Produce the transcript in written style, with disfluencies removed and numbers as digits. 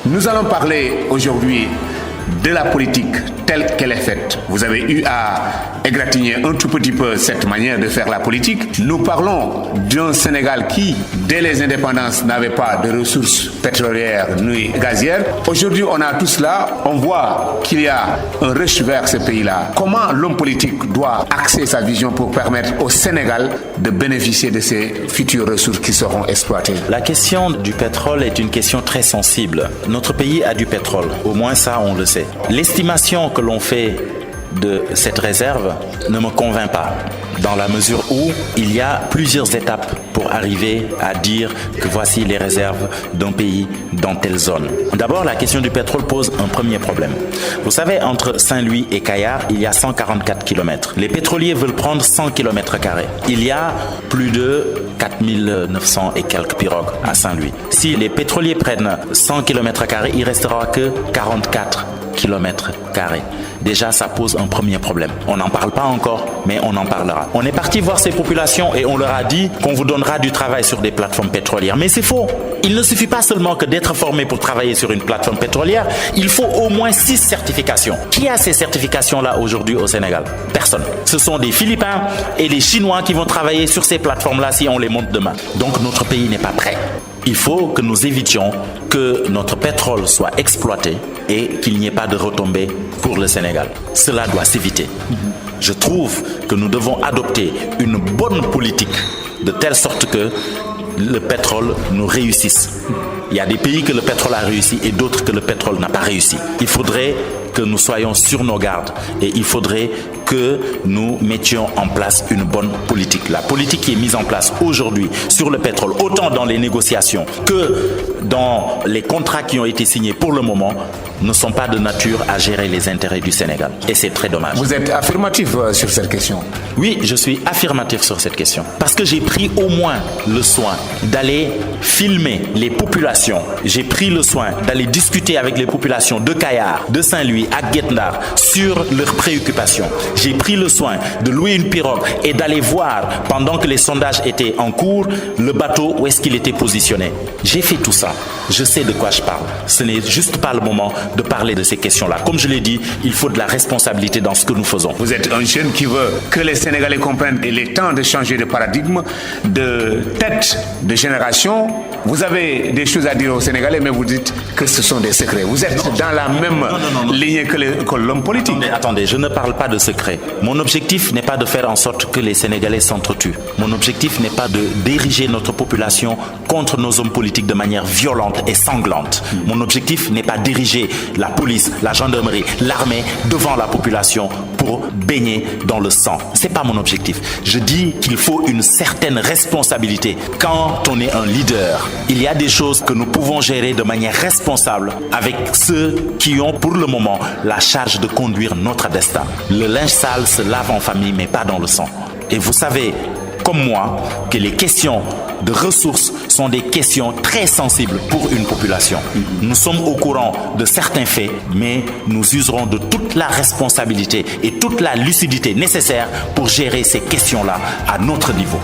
Nous allons parler aujourd'hui de la politique telle qu'elle est faite. Vous avez eu à égratigner un tout petit peu cette manière de faire la politique. Nous parlons d'un Sénégal qui, dès les indépendances, n'avait pas de ressources pétrolières ni gazières. Aujourd'hui, on a tout cela. On voit qu'il y a un rush vers ce pays-là. Comment l'homme politique doit axer sa vision pour permettre au Sénégal de bénéficier de ces futures ressources qui seront exploitées? La question du pétrole est une question très sensible. Notre pays a du pétrole. Au moins ça, on le sait. L'estimation que l'on fait de cette réserve ne me convainc pas, dans la mesure où il y a plusieurs étapes pour arriver à dire que voici les réserves d'un pays dans telle zone. D'abord, la question du pétrole pose un premier problème. Vous savez, entre Saint-Louis et Kayar, il y a 144 km. Les pétroliers veulent prendre 100 km². Il y a plus de 4900 et quelques pirogues à Saint-Louis. Si les pétroliers prennent 100 km², il ne restera que 44 km². Déjà, ça pose un premier problème. On n'en parle pas encore, mais on en parlera. On est parti voir ces populations et on leur a dit qu'on vous donnera du travail sur des plateformes pétrolières. Mais c'est faux. Il ne suffit pas seulement que d'être formé pour travailler sur une plateforme pétrolière. Il faut au moins 6 certifications. Qui a ces certifications-là aujourd'hui au Sénégal? Personne. Ce sont des Philippins et des Chinois qui vont travailler sur ces plateformes-là si on les monte demain. Donc notre pays n'est pas prêt. Il faut que nous évitions que notre pétrole soit exploité et qu'il n'y ait pas de retombées pour le Sénégal. Cela doit s'éviter. Je trouve que nous devons adopter une bonne politique de telle sorte que le pétrole nous réussisse. Il y a des pays que le pétrole a réussi et d'autres que le pétrole n'a pas réussi. Il faudrait que nous soyons sur nos gardes et il faudrait que nous mettions en place une bonne politique. La politique qui est mise en place aujourd'hui sur le pétrole, autant dans les négociations que dans les contrats qui ont été signés pour le moment, ne sont pas de nature à gérer les intérêts du Sénégal. Et c'est très dommage. Vous êtes affirmatif sur cette question? Oui, je suis affirmatif sur cette question. Parce que j'ai pris au moins le soin d'aller filmer les populations. J'ai pris le soin d'aller discuter avec les populations de Kayar, de Saint-Louis, à Guet-Ndar sur leurs préoccupations. J'ai pris le soin de louer une pirogue et d'aller voir, pendant que les sondages étaient en cours, le bateau où est-ce qu'il était positionné. J'ai fait tout ça. Je sais de quoi je parle. Ce n'est juste pas le moment de parler de ces questions-là. Comme je l'ai dit, il faut de la responsabilité dans ce que nous faisons. Vous êtes un jeune qui veut que les Sénégalais comprennent qu'il est temps de changer de paradigme, de tête de génération. Vous avez des choses à dire aux Sénégalais, mais vous dites que ce sont des secrets. Vous êtes dans la même ligne que l'homme politique. Attendez, je ne parle pas de secret. Mon objectif n'est pas de faire en sorte que les Sénégalais s'entretuent. Mon objectif n'est pas de diriger notre population contre nos hommes politiques de manière violente et sanglante. Mon objectif n'est pas de diriger la police, la gendarmerie, l'armée devant la population pour baigner dans le sang. C'est pas mon objectif. Je dis qu'il faut une certaine responsabilité. Quand on est un leader, il y a des choses que nous pouvons gérer de manière responsable avec ceux qui ont pour le moment la charge de conduire notre destin. Le linge sale se lave en famille, mais pas dans le sang. Et vous savez, comme moi, que les questions de ressources sont des questions très sensibles pour une population. Nous sommes au courant de certains faits, mais nous userons de toute la responsabilité et toute la lucidité nécessaire pour gérer ces questions-là à notre niveau.